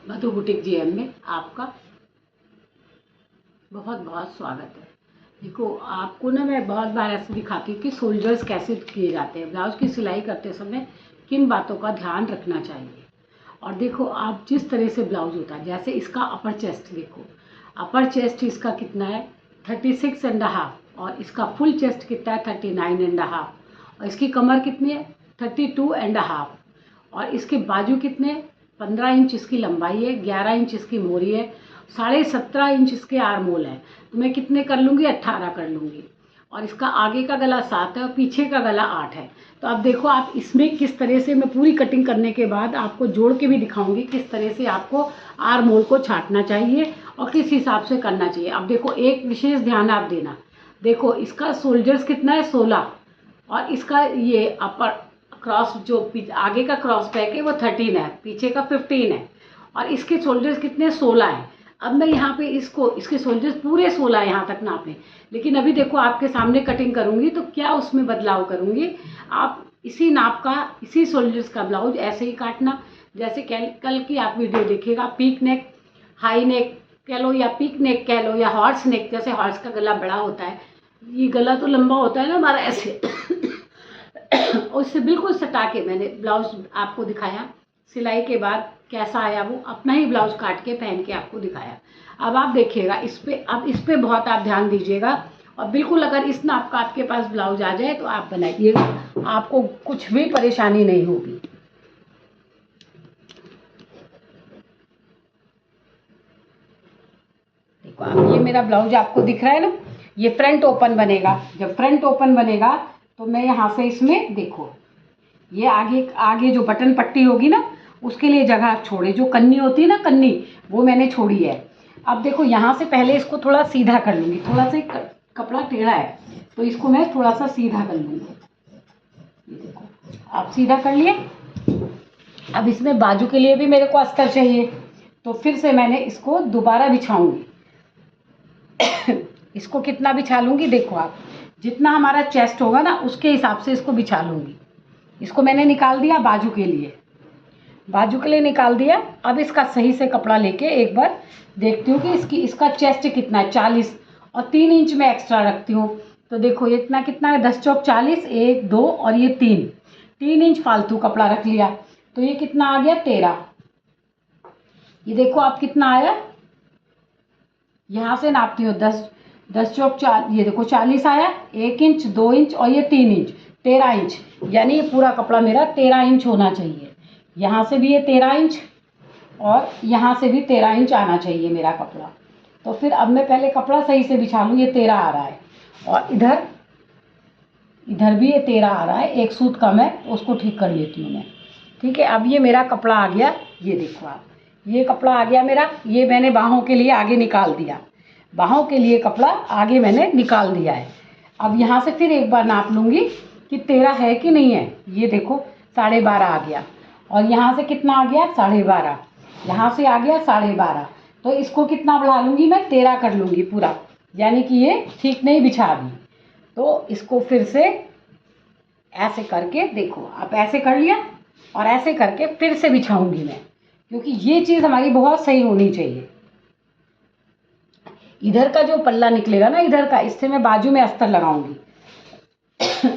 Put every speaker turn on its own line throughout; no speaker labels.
मधु boutique GM में आपका बहुत बहुत स्वागत है। देखो, आपको ना मैं बहुत बार ऐसे दिखाती हूँ कि सोल्जर्स कैसे किए जाते हैं। ब्लाउज की सिलाई करते समय किन बातों का ध्यान रखना चाहिए। और देखो, आप जिस तरह से ब्लाउज होता है, जैसे इसका अपर चेस्ट देखो, अपर चेस्ट इसका कितना है 36.5 और इसका फुल चेस्ट कितना है 39.5 और इसकी कमर कितनी है 32.5 और इसके बाजू कितने 15 इंच इसकी लंबाई है, 11 इंच इसकी मोरी है, 17.5 इंच इसके आर्मोल है। तो मैं कितने कर लूँगी 18 कर लूँगी। और इसका आगे का गला 7 है और पीछे का गला 8 है। तो अब देखो आप इसमें किस तरह से, मैं पूरी कटिंग करने के बाद आपको जोड़ के भी दिखाऊंगी किस तरह से आपको आर्मोल को छाटना चाहिए और किस हिसाब से करना चाहिए। अब देखो, एक विशेष ध्यान आप देना। देखो, इसका शोल्डर्स कितना है 16 और इसका ये अपर क्रॉस जो आगे का क्रॉस पैक है वो 13 है, पीछे का 15 है और इसके शोल्डर्स कितने 16 हैं। अब मैं यहाँ पे इसके शोल्डर्स पूरे 16 है यहाँ तक नापे। लेकिन अभी देखो, आपके सामने कटिंग करूँगी तो क्या उसमें बदलाव करूँगी। आप इसी नाप का, इसी शोल्डर्स का ब्लाउज ऐसे ही काटना जैसे कल की आप वीडियो देखिएगा। पीक नेक, हाई नेक कह लो या पीक नेक कह लो या हॉर्स नेक, जैसे हॉर्स का गला बड़ा होता है, ये गला तो लंबा होता है ना हमारा ऐसे उससे बिल्कुल सटा के मैंने ब्लाउज आपको दिखाया। सिलाई के बाद कैसा आया वो अपना ही ब्लाउज काट के पहन के आपको दिखाया। अब आप देखिएगा इस पे बहुत आप ध्यान दीजिएगा और बिल्कुल अगर इस नाप का आपके पास ब्लाउज आ जाए तो आप बनाइएगा, आपको कुछ भी परेशानी नहीं होगी। देखो, अब ये मेरा ब्लाउज आपको दिख रहा है ना, ये फ्रंट ओपन बनेगा। जब फ्रंट ओपन बनेगा तो मैं यहाँ से इसमें देखो, ये आगे आगे जो बटन पट्टी होगी ना उसके लिए जगह आप छोड़े, जो कन्नी होती है ना कन्नी, वो मैंने छोड़ी है। अब देखो, यहाँ से पहले इसको थोड़ा सीधा कर लूँगी, थोड़ा सा कपड़ा टेढ़ा है तो इसको मैं थोड़ा सा सीधा कर लूँगी। ये देखो, आप सीधा कर लिए। अब इसमें बाजू के लिए भी मेरे को अस्तर चाहिए तो फिर से मैंने इसको दोबारा बिछाऊंगी इसको कितना बिछा लूँगी, देखो आप जितना हमारा चेस्ट होगा ना उसके हिसाब से इसको बिछा लूँगी। इसको मैंने निकाल दिया बाजू के लिए निकाल दिया। अब इसका सही से कपड़ा लेके एक बार देखती हूँ कि इसका चेस्ट कितना है 40 और 3 इंच में एक्स्ट्रा रखती हूँ। तो देखो, ये इतना कितना है 10 चौक 40, 1 2 और ये 3 इंच फालतू कपड़ा रख लिया तो ये कितना आ गया 13। ये देखो आप कितना आया, यहाँ से नापती हूँ 10 चौक 4, ये देखो 40 आया, 1 इंच 2 इंच और ये 3 इंच 13 इंच, यानी ये पूरा कपड़ा मेरा 13 इंच होना चाहिए। यहाँ से भी ये 13 इंच और यहाँ से भी 13 इंच आना चाहिए मेरा कपड़ा। तो फिर अब मैं पहले कपड़ा सही से बिछा लूँ, ये 13 आ रहा है और इधर भी ये 13 आ रहा है, एक सूत कम है उसको ठीक कर लेती हूँ मैं। ठीक है, अब ये मेरा कपड़ा आ गया, ये देखो आप, ये कपड़ा आ गया मेरा। ये मैंने बाहों के लिए आगे निकाल दिया, बाहों के लिए कपड़ा आगे मैंने निकाल दिया है। अब यहाँ से फिर एक बार नाप लूँगी कि 13 है कि नहीं है। ये देखो 12.5 आ गया और यहाँ से कितना आ गया 12.5, यहाँ से आ गया 12.5। तो इसको कितना बढ़ा लूँगी मैं 13 कर लूँगी पूरा, यानी कि ये ठीक नहीं बिछा दी। तो इसको फिर से ऐसे करके देखो, आप ऐसे कर लिया और ऐसे करके फिर से बिछाऊंगी मैं, क्योंकि ये चीज़ हमारी बहुत सही होनी चाहिए। इधर का जो पल्ला निकलेगा ना इधर का, इससे मैं बाजू में अस्तर लगाऊंगी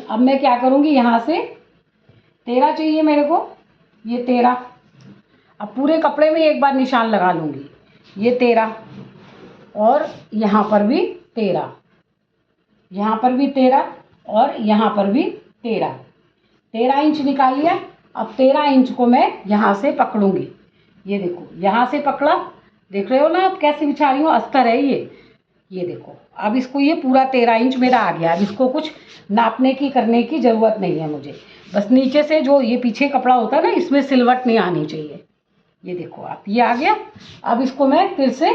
अब मैं क्या करूंगी, यहाँ से 13 चाहिए मेरे को, ये 13। अब पूरे कपड़े में एक बार निशान लगा लूँगी, ये 13 और यहाँ पर भी 13, यहाँ पर भी 13 और यहाँ पर भी 13 इंच निकाल लिया। अब 13 इंच को मैं यहाँ से पकड़ूंगी, ये देखो यहाँ से पकड़ा, देख रहे हो ना आप कैसे बिछा रही हूँ, अस्तर है ये देखो। अब इसको ये पूरा 13 इंच मेरा आ गया। अब इसको कुछ नापने की करने की ज़रूरत नहीं है मुझे, बस नीचे से जो ये पीछे कपड़ा होता है ना इसमें सिलवट नहीं आनी चाहिए। ये देखो आप, ये आ गया। अब इसको मैं फिर से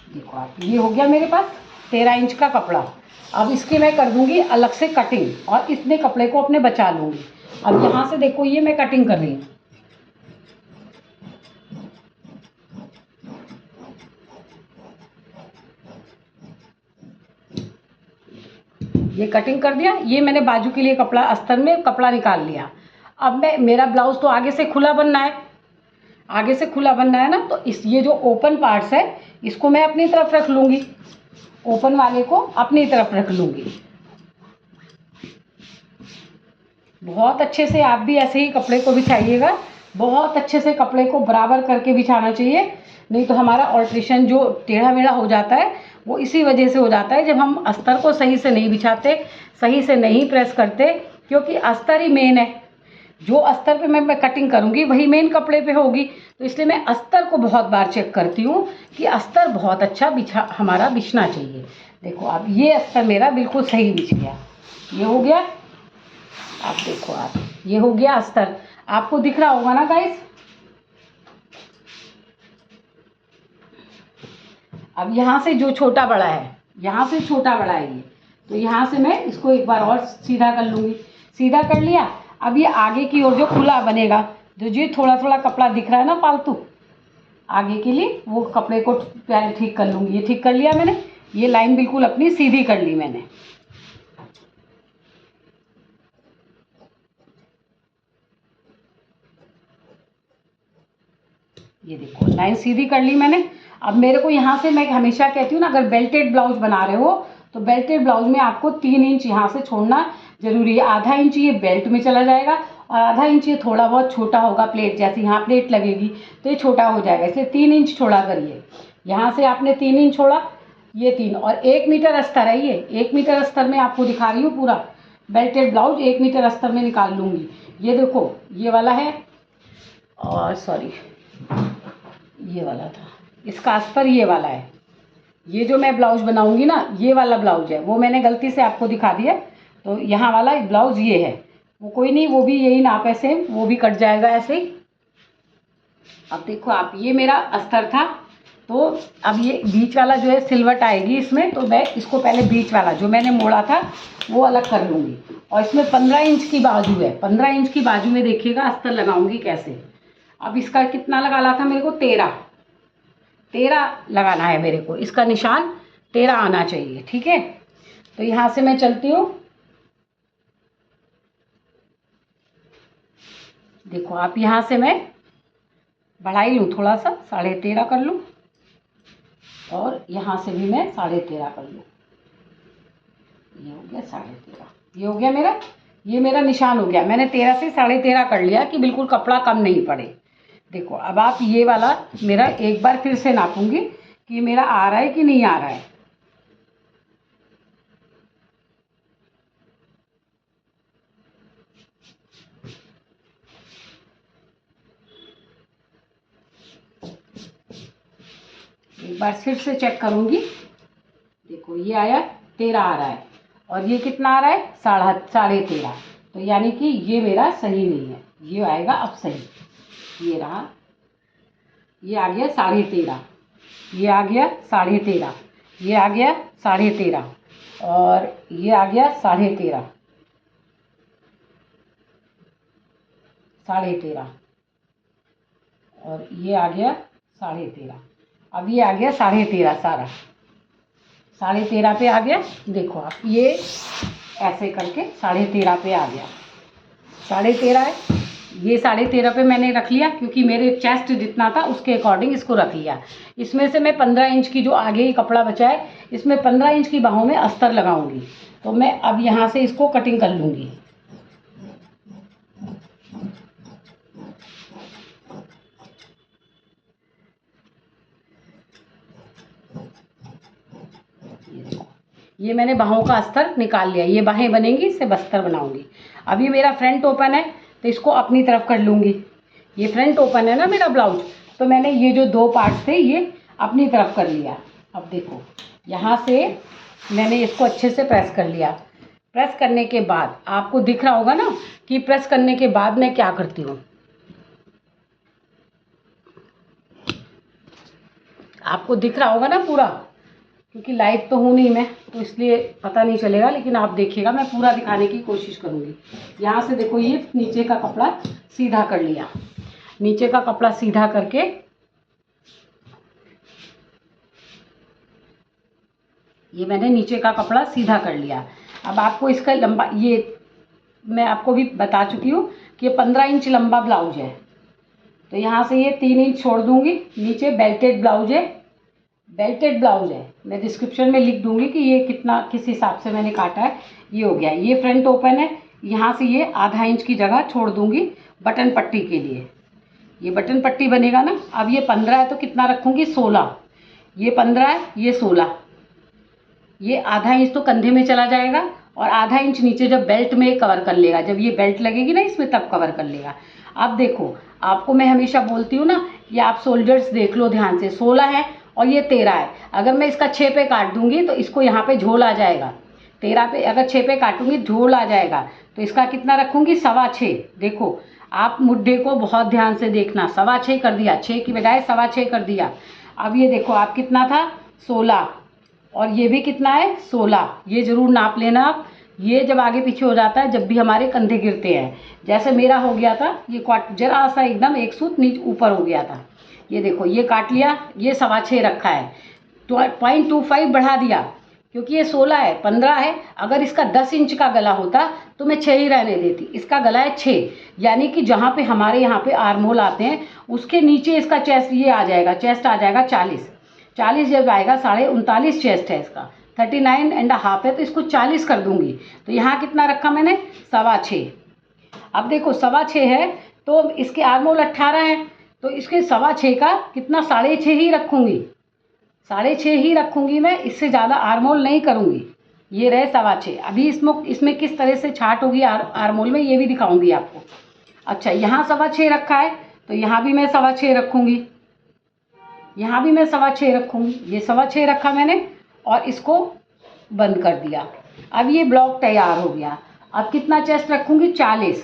देखो आप, ये हो गया मेरे पास 13 इंच का कपड़ा। अब इसकी मैं कर दूंगी अलग से कटिंग और इतने कपड़े को अपने बचा लूँगी। अब यहाँ से देखो, ये मैं कटिंग कर रही हूँ। ये कटिंग कर दिया। ये मैंने बाजू के लिए कपड़ा, अस्तर में कपड़ा निकाल लिया। अब मेरा ब्लाउज़ तो आगे से खुला बनना है, आगे से खुला बनना है ना, तो ये जो ओपन पार्ट्स है इसको मैं अपनी तरफ रख लूँगी, ओपन वाले को अपनी तरफ रख लूँगी। बहुत अच्छे से आप भी ऐसे ही कपड़े को बिछाइएगा, बहुत अच्छे से कपड़े को बराबर करके बिछाना चाहिए, नहीं तो हमारा ऑल्ट्रेशन जो टेढ़ा मेढ़ा हो जाता है वो इसी वजह से हो जाता है, जब हम अस्तर को सही से नहीं बिछाते, सही से नहीं प्रेस करते, क्योंकि अस्तर ही मेन है। जो अस्तर पे मैं कटिंग करूँगी वही मेन कपड़े पे होगी, तो इसलिए मैं अस्तर को बहुत बार चेक करती हूँ कि अस्तर बहुत अच्छा हमारा बिछना चाहिए। देखो अब ये अस्तर मेरा बिल्कुल सही बिछ गया, ये हो गया। आप देखो, आप ये हो गया अस्तर, आपको दिख रहा होगा ना गाइस। अब यहाँ से जो छोटा बड़ा है, यहाँ से छोटा बड़ा है ये, तो यहाँ से मैं इसको एक बार और सीधा कर लूँगी। सीधा कर लिया। अब ये आगे की ओर जो खुला बनेगा, जो थोड़ा थोड़ा कपड़ा दिख रहा है ना फालतू आगे के लिए, वो कपड़े को पहले ठीक कर लूँगी। ये ठीक कर लिया मैंने, ये लाइन बिल्कुल अपनी सीधी कर ली मैंने। ये देखो लाइन सीधी कर ली मैंने। अब मेरे को यहाँ से, मैं हमेशा कहती हूँ ना, अगर बेल्टेड ब्लाउज बना रहे हो तो बेल्टेड ब्लाउज में आपको 3 इंच यहाँ से छोड़ना जरूरी है। आधा इंच ये बेल्ट में चला जाएगा और आधा इंच ये थोड़ा बहुत छोटा होगा, प्लेट जैसे यहाँ प्लेट लगेगी तो ये छोटा हो जाएगा, इसलिए 3 इंच छोड़ा करिए। यहाँ से आपने 3 इंच छोड़ा, ये 3, और 1 मीटर अस्तर है ये। 1 मीटर अस्तर में आपको दिखा रही हूँ, पूरा बेल्टेड ब्लाउज 1 मीटर अस्तर में निकाल लूँगी। ये देखो ये वाला है, और सॉरी ये वाला था, इसका अस्तर ये वाला है। ये जो मैं ब्लाउज बनाऊंगी ना, ये वाला ब्लाउज है, वो मैंने गलती से आपको दिखा दिया। तो यहाँ वाला ब्लाउज ये है, वो कोई नहीं, वो भी यही नाप है सेम, वो भी कट जाएगा ऐसे ही। अब देखो आप, ये मेरा अस्तर था, तो अब ये बीच वाला जो है सिलवट आएगी इसमें, तो मैं इसको पहले बीच वाला जो मैंने मोड़ा था वो अलग कर लूँगी। और इसमें 15 इंच की बाजू है, 15 इंच की बाजू में देखिएगा अस्तर लगाऊंगी कैसे। अब इसका कितना लगाना था मेरे को, 13 लगाना है मेरे को, इसका निशान 13 आना चाहिए, ठीक है। तो यहाँ से मैं चलती हूँ, देखो आप, यहाँ से मैं बढ़ाई लूँ थोड़ा सा, 13.5 कर लूँ, और यहाँ से भी मैं 13.5 कर लूँ। ये हो गया 13.5, ये हो गया मेरा, ये मेरा निशान हो गया। मैंने 13 से 13.5 कर लिया कि बिल्कुल कपड़ा कम नहीं पड़े। देखो अब आप, ये वाला मेरा एक बार फिर से नापूंगी कि मेरा आ रहा है कि नहीं आ रहा है। एक बार फिर से चेक करूंगी। देखो ये आया 13 आ रहा है, और ये कितना आ रहा है, 13.5। तो यानी कि ये मेरा सही नहीं है, ये आएगा अब सही। ये रहा, ये आ गया 13.5, ये आ गया 13.5, ये आ गया 13.5, और ये आ गया 13.5, 13.5, और ये आ गया 13.5। अब ये आ गया 13.5, सारा 13.5 पे आ गया। देखो आप, ये ऐसे करके 13.5 पे आ गया, 13.5 है। ये 13.5 पे मैंने रख लिया, क्योंकि मेरे चेस्ट जितना था उसके अकॉर्डिंग इसको रख लिया। इसमें से मैं 15 इंच की जो आगे ही कपड़ा बचा है, इसमें 15 इंच की बाहों में अस्तर लगाऊंगी। तो मैं अब यहाँ से इसको कटिंग कर लूँगी। ये मैंने बाहों का अस्तर निकाल लिया, ये बाहें बनेंगी, इससे बस्तर बनाऊंगी। अब ये मेरा फ्रंट ओपन है, तो इसको अपनी तरफ कर लूँगी। ये फ्रंट ओपन है ना मेरा ब्लाउज, तो मैंने ये जो 2 पार्ट्स थे ये अपनी तरफ कर लिया। अब देखो यहाँ से मैंने इसको अच्छे से प्रेस कर लिया। प्रेस करने के बाद आपको दिख रहा होगा ना कि प्रेस करने के बाद मैं क्या करती हूँ, आपको दिख रहा होगा ना पूरा, क्योंकि लाइव तो हूँ नहीं मैं, तो इसलिए पता नहीं चलेगा, लेकिन आप देखिएगा, मैं पूरा दिखाने की कोशिश करूँगी। यहाँ से देखो, ये नीचे का कपड़ा सीधा कर लिया, नीचे का कपड़ा सीधा करके ये मैंने नीचे का कपड़ा सीधा कर लिया। अब आपको इसका लंबा, ये मैं आपको भी बता चुकी हूँ कि ये 15 इंच लंबा ब्लाउज है। तो यहाँ से ये 3 इंच छोड़ दूँगी। नीचे बेल्टेड ब्लाउज है, बेल्टेड ब्लाउज है। मैं डिस्क्रिप्शन में लिख दूँगी कि ये कितना, किस हिसाब से मैंने काटा है। ये हो गया, ये फ्रंट ओपन है। यहाँ से ये आधा इंच की जगह छोड़ दूँगी बटन पट्टी के लिए। ये बटन पट्टी बनेगा ना। अब ये 15 है तो कितना रखूँगी, 16। ये 15 है, ये 16। ये आधा इंच तो कंधे में चला जाएगा और आधा इंच नीचे जब बेल्ट में कवर कर लेगा, जब ये बेल्ट लगेगी ना इसमें, तब कवर कर लेगा। अब देखो, आपको मैं हमेशा बोलती हूँ ना कि आप शोल्डर्स देख लो ध्यान से। 16 है और ये 13 है। अगर मैं इसका 6 पे काट दूंगी तो इसको यहाँ पे झोल आ जाएगा। 13 पे अगर 6 पे काटूंगी झोल आ जाएगा। तो इसका कितना रखूँगी, 6.25। देखो आप मुड्ढे को बहुत ध्यान से देखना। 6.25 कर दिया, 6 की बजाय 6.25 कर दिया। अब ये देखो, आप कितना था, 16, और ये भी कितना है, 16। ये ज़रूर नाप लेना आप। ये जब आगे पीछे हो जाता है, जब भी हमारे कंधे गिरते हैं, जैसे मेरा हो गया था, ये क्वार्ट जरा सा एकदम एक सूत नीचे ऊपर हो गया था। ये देखो, ये काट लिया, ये 6.25 रखा है, 0.25 बढ़ा दिया क्योंकि ये 16 है, 15 है। अगर इसका 10 इंच का गला होता तो मैं 6 ही रहने देती। इसका गला है 6, यानी कि जहाँ पे हमारे यहाँ पे आर्म होल आते हैं उसके नीचे इसका चेस्ट ये आ जाएगा, चेस्ट आ जाएगा 40 जब आएगा, 39.5 चेस्ट है इसका, 39.5 है, तो इसको 40 कर दूंगी। तो यहाँ कितना रखा मैंने, 6.25। अब देखो 6.25 है तो इसके आर्म होल 18 है, तो इसके 6.25 का कितना, 6.5 ही रखूँगी। 6.5 ही रखूँगी मैं, इससे ज़्यादा आर्म होल नहीं करूँगी। ये रहे 6.25। अभी इसमें किस तरह से छाट होगी आर्म होल में, ये भी दिखाऊँगी आपको। अच्छा, यहाँ 6.25 रखा है तो यहाँ भी मैं 6.25 रखूँगी, यहाँ भी मैं 6.25 रखूँगी। ये 6.25 रखा मैंने और इसको बंद कर दिया। अब ये ब्लॉक तैयार हो गया। अब कितना चेस्ट रखूँगी, 40।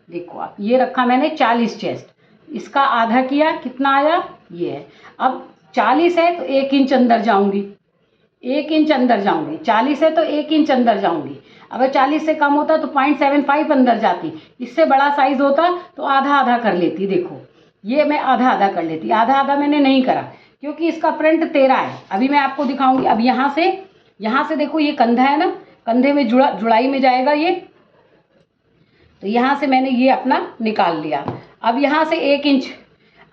देखो आप, ये रखा मैंने 40 चेस्ट। इसका आधा किया, कितना आया, ये है। अब 40 है तो 1 इंच अंदर जाऊँगी, 1 इंच अंदर जाऊँगी। 40 है तो 1 इंच अंदर जाऊँगी। अगर 40 से कम होता तो 0.75 अंदर जाती। इससे बड़ा साइज़ होता तो आधा आधा कर लेती। देखो ये मैं आधा आधा कर लेती, आधा आधा मैंने नहीं करा क्योंकि इसका फ्रंट 13 है। अभी मैं आपको दिखाऊंगी। अब यहाँ से देखो, ये कंधा है ना, कंधे में जुड़ाई में जाएगा ये, तो यहाँ से मैंने ये अपना निकाल लिया। अब यहाँ से 1 इंच,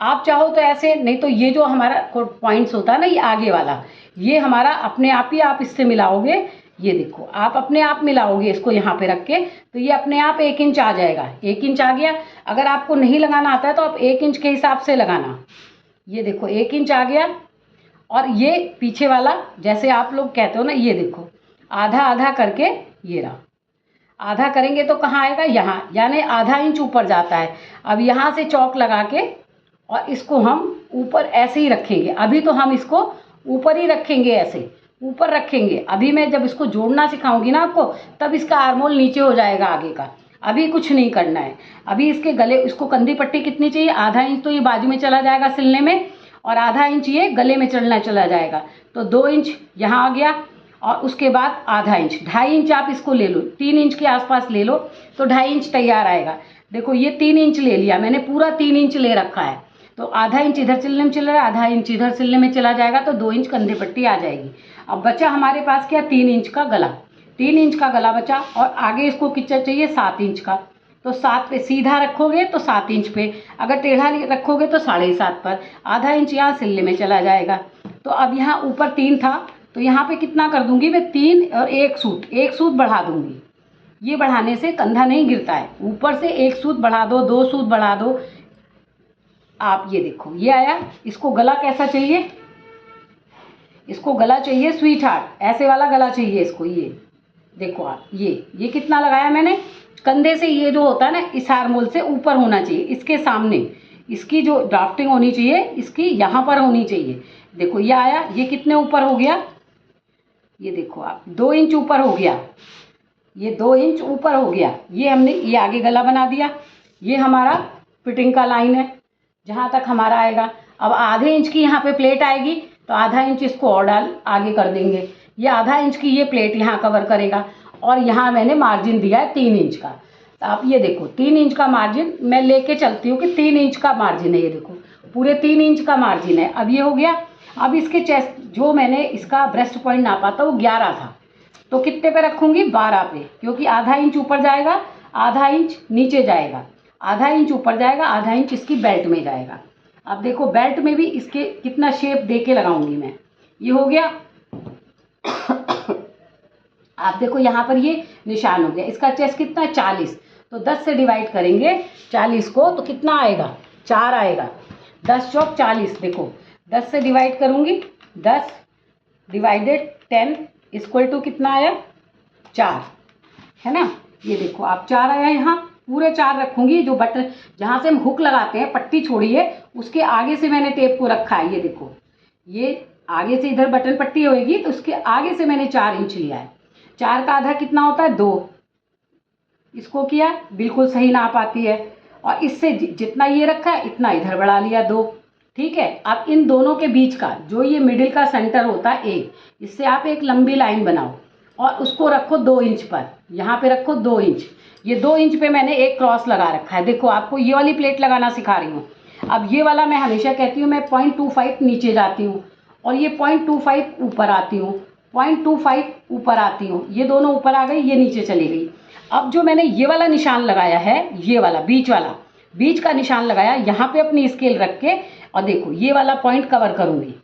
आप चाहो तो ऐसे, नहीं तो ये जो हमारा पॉइंट्स होता है ना, ये आगे वाला, ये हमारा अपने आप ही आप इससे मिलाओगे। ये देखो, आप अपने आप मिलाओगे इसको यहाँ पे रख के, तो ये अपने आप 1 इंच आ जाएगा। 1 इंच आ गया। अगर आपको नहीं लगाना आता है तो आप 1 इंच के हिसाब से लगाना। ये देखो 1 इंच आ गया। और ये पीछे वाला, जैसे आप लोग कहते हो ना, ये देखो आधा आधा करके, ये रहा। आधा करेंगे तो कहाँ आएगा, यहाँ, यानी आधा इंच ऊपर जाता है। अब यहाँ से चौक लगा के और इसको हम ऊपर ऐसे ही रखेंगे। अभी तो हम इसको ऊपर ही रखेंगे, ऐसे ऊपर रखेंगे। अभी मैं जब इसको जोड़ना सिखाऊंगी ना आपको, तब इसका आर्म होल नीचे हो जाएगा आगे का। अभी कुछ नहीं करना है। अभी इसके गले, इसको कंधी पट्टी कितनी चाहिए, आधा इंच तो ये बाजू में चला जाएगा सिलने में, और आधा इंच ये गले में चला जाएगा। तो 2 इंच यहाँ आ गया, और उसके बाद आधा इंच, 2.5 इंच आप इसको ले लो, 3 इंच के आसपास ले लो तो 2.5 इंच तैयार आएगा। देखो ये 3 इंच ले लिया मैंने, पूरा 3 इंच ले रखा है। तो आधा इंच इधर सिलने में चला रहा है, आधा इंच इधर सिलने में चला जाएगा, तो 2 इंच कंधे पट्टी आ जाएगी। अब बचा हमारे पास क्या, 3 इंच का गला। 3 इंच का गला बचा, और आगे इसको कितना चाहिए, 7 इंच का। तो 7 पे सीधा रखोगे तो 7 इंच पे, अगर टेढ़ा रखोगे तो 7.5 पर, आधा इंच यहाँ सिलने में चला जाएगा। तो अब यहाँ ऊपर 3 था, तो यहाँ पे कितना कर दूंगी मैं, 3 और 1 सूत बढ़ा दूंगी। ये बढ़ाने से कंधा नहीं गिरता है। ऊपर से 1 सूत बढ़ा दो, 2 सूत बढ़ा दो आप। ये देखो ये आया। इसको गला कैसा चाहिए, इसको गला चाहिए स्वीट हार्ट, ऐसे वाला गला चाहिए इसको। ये देखो आप, ये कितना लगाया मैंने, कंधे से ये जो होता है ना, इस आर्म होल से ऊपर होना चाहिए, इसके सामने इसकी जो ड्राफ्टिंग होनी चाहिए, इसकी यहाँ पर होनी चाहिए। देखो ये आया। ये कितने ऊपर हो गया, ये देखो आप, 2 इंच ऊपर हो गया। ये 2 इंच ऊपर हो गया। ये हमने ये आगे गला बना दिया। ये हमारा फिटिंग का लाइन है, जहाँ तक हमारा आएगा। अब आधे इंच की यहाँ पे प्लेट आएगी, तो आधा इंच इसको और आगे कर देंगे। ये आधा इंच की ये प्लेट यहाँ कवर करेगा, और यहाँ मैंने मार्जिन दिया है 3 इंच का। तो आप ये देखो 3 इंच का मार्जिन मैं लेके चलती हूँ कि 3 इंच का मार्जिन है। ये देखो पूरे 3 इंच का मार्जिन है। अब ये हो गया। अब इसके चेस्ट, जो मैंने इसका ब्रेस्ट पॉइंट नापा था वो 11 था, तो कितने पे रखूँगी, 12 पे, क्योंकि आधा इंच ऊपर जाएगा, आधा इंच नीचे जाएगा, आधा इंच ऊपर जाएगा, आधा इंच इसकी बेल्ट में जाएगा। अब देखो बेल्ट में भी इसके कितना शेप दे के लगाऊंगी मैं। ये हो गया। आप देखो यहाँ पर ये निशान हो गया। इसका चेस्ट कितना है, 40, तो 10 से डिवाइड करेंगे 40 को तो कितना आएगा, 4 आएगा। 10 चौक 40, देखो 10 से डिवाइड करूँगी, 10 डिवाइडेड 10 इक्वल टू कितना आया, 4, है ना। ये देखो आप 4 आया, यहाँ पूरे 4 रखूँगी। जो बटन जहाँ से हम हुक लगाते हैं, पट्टी छोड़िए, उसके आगे से मैंने टेप को रखा है। ये देखो, ये आगे से इधर बटन पट्टी होएगी तो उसके आगे से मैंने 4 इंच लिया है। 4 का आधा कितना होता है, 2। इसको किया, बिल्कुल सही नाप आती है। और इससे जितना ये रखा है इतना इधर बढ़ा लिया, 2। ठीक है। अब इन दोनों के बीच का जो ये मिडिल का सेंटर होता है ए, इससे आप एक लंबी लाइन बनाओ और उसको रखो 2 इंच पर। यहाँ पे रखो 2 इंच। ये 2 इंच पे मैंने एक क्रॉस लगा रखा है। देखो आपको ये वाली प्लेट लगाना सिखा रही हूँ। अब ये वाला मैं हमेशा कहती हूँ मैं 0.25 नीचे जाती हूँ और ये 0.25 ऊपर आती हूँ, 0.25 ऊपर आती हूँ। ये दोनों ऊपर आ गई, ये नीचे चली गई। अब जो मैंने ये वाला निशान लगाया है, ये वाला बीच का निशान लगाया, यहाँ पे अपनी स्केल रख के और देखो ये वाला पॉइंट कवर करूँगी।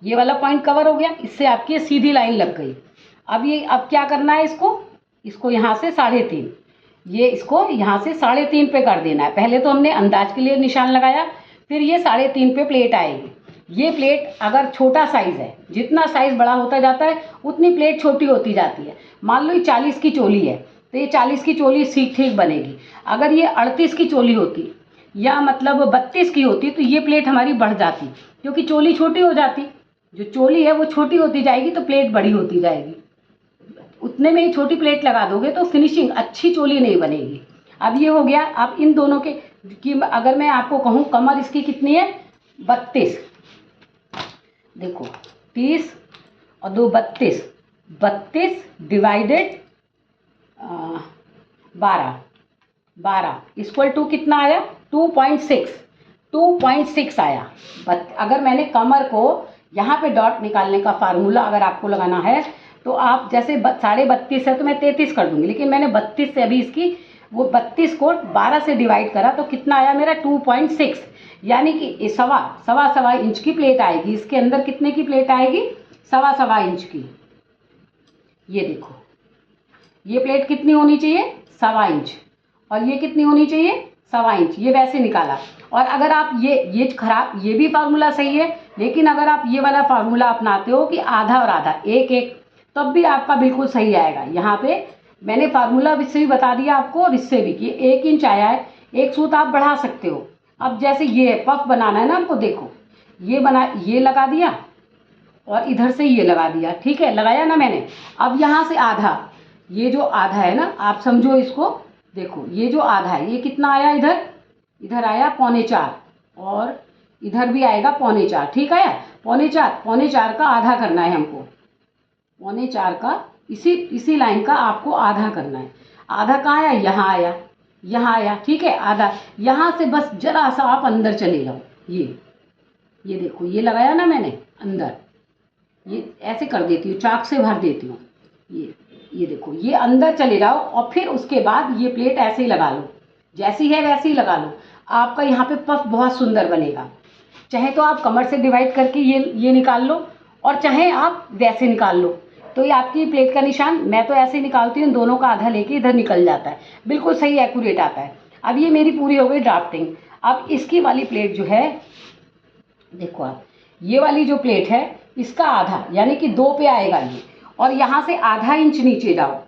ये वाला पॉइंट कवर हो गया, इससे आपकी सीधी लाइन लग गई। अब क्या करना है, इसको यहाँ से 3.5, ये इसको यहाँ से 3.5 पे कर देना है। पहले तो हमने अंदाज के लिए निशान लगाया, फिर ये 3.5 पे प्लेट आएगी। ये प्लेट अगर छोटा साइज़ है, जितना साइज़ बड़ा होता जाता है उतनी प्लेट छोटी होती जाती है। मान लो ये 40 की चोली है तो ये 40 की चोली ठीक बनेगी। अगर ये 38 की चोली होती या मतलब 32 की होती तो ये प्लेट हमारी बढ़ जाती, क्योंकि चोली छोटी हो जाती। जो चोली है वो छोटी होती जाएगी तो प्लेट बड़ी होती जाएगी। उतने में ही छोटी प्लेट लगा दोगे तो फिनिशिंग अच्छी चोली नहीं बनेगी। अब ये हो गया। अब इन दोनों की अगर मैं आपको कहूँ कमर इसकी कितनी है, 32। देखो 30 और 2 32, 32 डिवाइडेड 12 इक्वल टू कितना आया, 2.6 आया। अगर मैंने कमर को यहाँ पे डॉट निकालने का फार्मूला अगर आपको लगाना है तो आप जैसे 32.5 है तो मैं 33 कर दूंगी, लेकिन मैंने 32 से अभी इसकी वो 32 को 12 से डिवाइड करा तो कितना आया मेरा, 2.6, यानी कि सवा इंच की प्लेट आएगी। इसके अंदर कितने की प्लेट आएगी, सवा इंच की। ये देखो ये प्लेट कितनी होनी चाहिए, 1.25 इंच, और ये कितनी होनी चाहिए, 1.25 इंच। ये वैसे निकाला। और अगर आप ये भी फार्मूला सही है, लेकिन अगर आप ये वाला फार्मूला अपनाते हो कि आधा और आधा 1-1, तब भी आपका बिल्कुल सही आएगा। यहाँ पे मैंने फार्मूला इससे भी बता दिया आपको और इससे भी कि 1 इंच आया है। एक सूत आप बढ़ा सकते हो। अब जैसे ये पफ बनाना है ना आपको, देखो ये लगा दिया और इधर से ये लगा दिया, ठीक है, लगाया ना मैंने। अब यहाँ से आधा, ये जो आधा है ना, आप समझो इसको, देखो ये जो आधा है ये कितना आया, इधर आया 3.25 और इधर भी आएगा 3.25, ठीक है। 3.25 का आधा करना है हमको, 3.25 का इसी लाइन का आपको आधा करना है। आधा कहाँ आया, यहाँ आया, ठीक है। आधा यहाँ से बस जरा सा आप अंदर चले जाओ। ये देखो ये लगाया ना मैंने अंदर, ये ऐसे कर देती हूँ, चाक से भर देती हूँ। ये देखो ये अंदर चले जाओ और फिर उसके बाद ये प्लेट ऐसे ही लगा लो, जैसी है वैसे ही लगा लो। आपका यहाँ पे पफ बहुत सुंदर बनेगा। चाहे तो आप कमर से डिवाइड करके ये निकाल लो और चाहे आप वैसे निकाल लो। तो ये आपकी प्लेट का निशान, मैं तो ऐसे ही निकालती हूँ, दोनों का आधा लेके इधर निकल जाता है, बिल्कुल सही एक्यूरेट आता है। अब ये मेरी पूरी हो गई ड्राफ्टिंग। अब इसकी वाली प्लेट जो है, देखो आप ये वाली जो प्लेट है इसका आधा यानी कि 2 पे आएगा ये, और यहाँ से आधा इंच नीचे जाओ।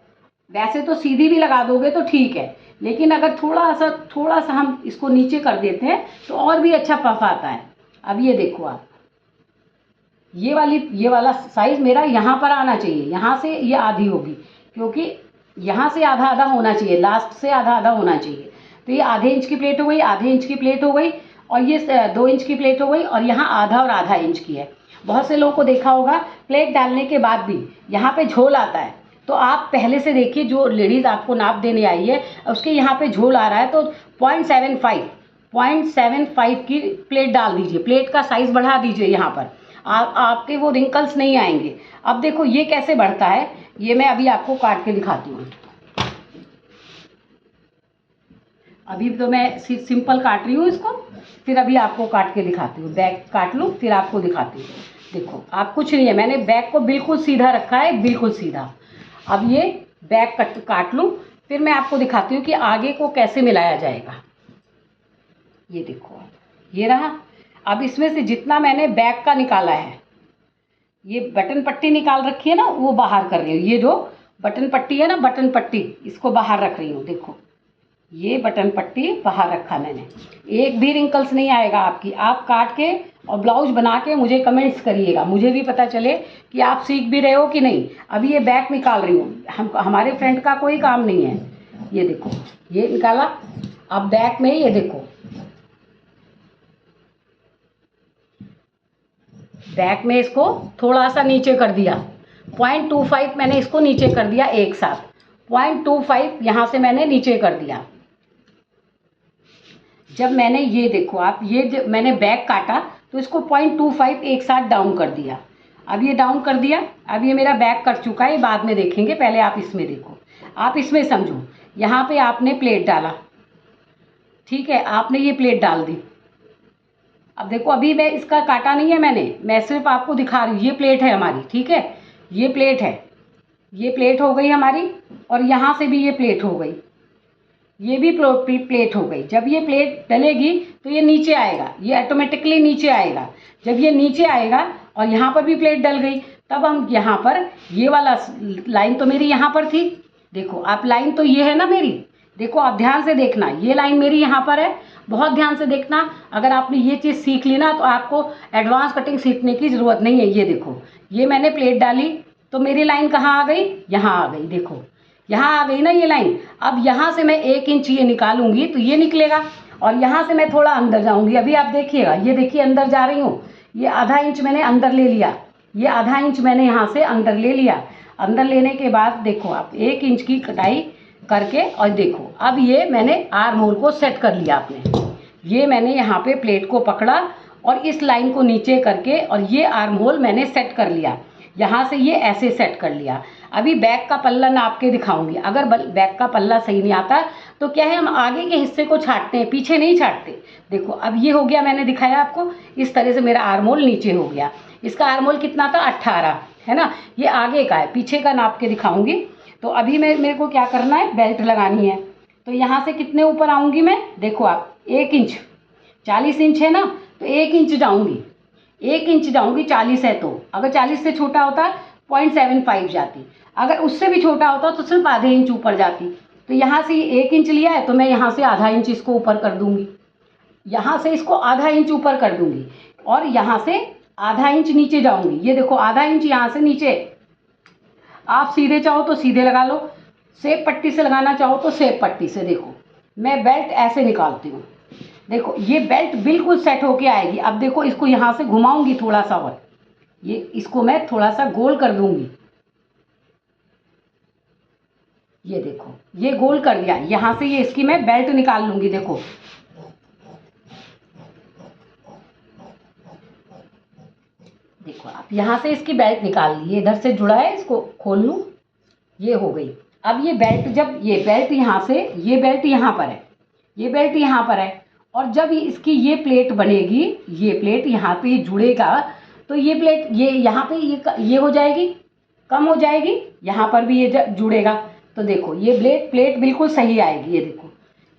वैसे तो सीधी भी लगा दोगे तो ठीक है, लेकिन अगर थोड़ा सा हम इसको नीचे कर देते हैं तो और भी अच्छा पफ आता है। अब ये देखो आप, ये वाला साइज़ मेरा यहाँ पर आना चाहिए, यहाँ से ये आधी होगी, क्योंकि यहाँ से आधा आधा होना चाहिए, लास्ट से आधा आधा होना चाहिए। तो ये आधे इंच की प्लेट हो गई, आधे इंच की प्लेट हो गई, और ये 2 इंच की प्लेट हो गई, और यहाँ आधा और आधा इंच की है। बहुत से लोगों को देखा होगा प्लेट डालने के बाद भी यहाँ पे झोल आता है, तो आप पहले से देखिए, जो लेडीज़ आपको नाप देने आई है उसके यहाँ पे झोल आ रहा है तो 0.75 की प्लेट डाल दीजिए, प्लेट का साइज़ बढ़ा दीजिए यहाँ पर। आपके वो रिंकल्स नहीं आएंगे। अब देखो ये कैसे बढ़ता है, ये मैं अभी आपको काट के दिखाती हूँ। अभी तो मैं सिंपल काट रही हूँ इसको, फिर अभी आपको काट के दिखाती हूँ। बैक काट लूँ फिर आपको दिखाती हूँ। देखो आप कुछ नहीं है, मैंने बैक को बिल्कुल सीधा रखा है, बिल्कुल सीधा। अब ये बैक काट लूँ, फिर मैं आपको दिखाती हूँ कि आगे को कैसे मिलाया जाएगा। ये देखो ये रहा। अब इसमें से जितना मैंने बैक का निकाला है, ये बटन पट्टी निकाल रखी है ना, वो बाहर कर रही हूँ। ये जो बटन पट्टी है ना, बटन पट्टी, इसको बाहर रख रही हूँ। देखो ये बटन पट्टी बाहर रखा मैंने, एक भी रिंकल्स नहीं आएगा आपकी। आप काट के और ब्लाउज बना के मुझे कमेंट्स करिएगा, मुझे भी पता चले कि आप सीख भी रहे हो कि नहीं। अभी ये बैक निकाल रही हूँ, हमारे फ्रंट का कोई काम नहीं है। ये देखो ये निकाला। अब बैक में ये देखो, बैक में इसको थोड़ा सा नीचे कर दिया, 0.25 मैंने इसको नीचे कर दिया एक साथ। 0.25 यहाँ से मैंने नीचे कर दिया। जब मैंने ये देखो आप, ये जब मैंने बैक काटा तो इसको 0.25 एक साथ डाउन कर दिया। अब ये डाउन कर दिया, अब ये मेरा बैक कट चुका है, बाद में देखेंगे। पहले आप इसमें देखो, आप इसमें समझो। यहाँ पे आपने प्लेट डाला, ठीक है, आपने ये प्लेट डाल दी। अब देखो अभी मैं इसका काटा नहीं है मैंने, मैं सिर्फ आपको दिखा रही हूँ। ये प्लेट है हमारी, ठीक है, ये प्लेट है, ये प्लेट हो गई हमारी। और यहाँ से भी ये प्लेट हो गई, ये भी प्लेट हो गई। जब ये प्लेट डलेगी तो ये नीचे आएगा, ये ऑटोमेटिकली नीचे आएगा। जब ये नीचे आएगा और यहाँ पर भी प्लेट डल गई, तब हम यहाँ पर ये वाला लाइन तो मेरी यहाँ पर थी। देखो आप, लाइन तो ये है ना मेरी। देखो आप ध्यान से देखना, ये लाइन मेरी यहाँ पर है, बहुत ध्यान से देखना। अगर आपने ये चीज़ सीख ली ना, तो आपको एडवांस कटिंग सीखने की ज़रूरत नहीं है। ये देखो, ये मैंने प्लेट डाली तो मेरी लाइन कहाँ आ गई, यहाँ आ गई। देखो यहाँ आ गई ना ये लाइन। अब यहाँ से मैं 1 इंच ये निकालूंगी तो ये निकलेगा, और यहाँ से मैं थोड़ा अंदर जाऊंगी। अभी आप देखिएगा, ये देखिए अंदर जा रही हूँ। ये आधा इंच मैंने अंदर ले लिया, ये आधा इंच मैंने यहाँ से अंदर ले लिया। अंदर लेने के बाद देखो आप 1 इंच की कटाई करके, और देखो अब ये मैंने आर्म होल को सेट कर लिया। आपने ये मैंने यहाँ पे प्लेट को पकड़ा और इस लाइन को नीचे करके, और ये आर्म होल मैंने सेट कर लिया। यहाँ से ये ऐसे सेट कर लिया। अभी बैक का पल्ला नाप के दिखाऊंगी। अगर बैक का पल्ला सही नहीं आता तो क्या है, हम आगे के हिस्से को छाटते हैं, पीछे नहीं छाटते। देखो अब ये हो गया, मैंने दिखाया आपको। इस तरह से मेरा आर्म होल नीचे हो गया। इसका आर्म होल कितना था, 18 है ना। ये आगे का है, पीछे का नाप के दिखाऊंगी। तो अभी मेरे को क्या करना है, बेल्ट लगानी है। तो यहाँ से कितने ऊपर आऊँगी मैं, देखो आप 1 इंच, 40 इंच है ना, तो 1 इंच जाऊँगी, 1 इंच जाऊँगी। 40 है तो, अगर 40 से छोटा होता 0.75 जाती, अगर उससे भी छोटा होता तो सिर्फ आधे इंच ऊपर जाती। तो यहाँ से 1 इंच लिया है तो मैं यहाँ से आधा इंच इसको ऊपर कर दूँगी, यहाँ से इसको आधा इंच ऊपर कर दूँगी, और यहाँ से आधा इंच नीचे जाऊँगी। ये देखो आधा इंच यहाँ से नीचे। आप सीधे चाहो तो सीधे लगा लो, सेब पट्टी से लगाना चाहो तो सेब पट्टी से। देखो मैं बेल्ट ऐसे निकालती हूँ। देखो ये बेल्ट बिल्कुल सेट होके आएगी। अब देखो इसको यहाँ से घुमाऊंगी थोड़ा सा, और ये इसको मैं थोड़ा सा गोल कर दूंगी। ये देखो ये गोल कर दिया। यहाँ से ये इसकी मैं बेल्ट निकाल लूंगी। देखो देखो आप, यहाँ से इसकी बेल्ट निकाल ली, ये इधर से जुड़ा है, इसको खोल लूँ, ये हो गई। अब ये बेल्ट, जब ये बेल्ट यहाँ से, ये बेल्ट यहाँ पर है, ये बेल्ट यहाँ पर है, और जब इसकी ये प्लेट बनेगी, ये प्लेट यहाँ पे जुड़ेगा, तो ये प्लेट ये यहाँ पे ये हो जाएगी, कम हो जाएगी। यहाँ पर भी ये जुड़ेगा। तो देखो ये प्लेट बिल्कुल सही आएगी। ये देखो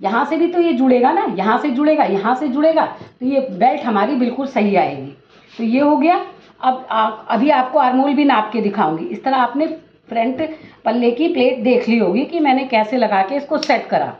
यहाँ से भी तो ये जुड़ेगा ना, यहाँ से जुड़ेगा, यहाँ से जुड़ेगा, तो ये बेल्ट हमारी बिल्कुल सही आएगी। तो ये हो गया। अब अभी आपको आर्म होल भी नाप के दिखाऊंगी। इस तरह आपने फ्रंट पल्ले की प्लेट देख ली होगी कि मैंने कैसे लगा के इसको सेट करा।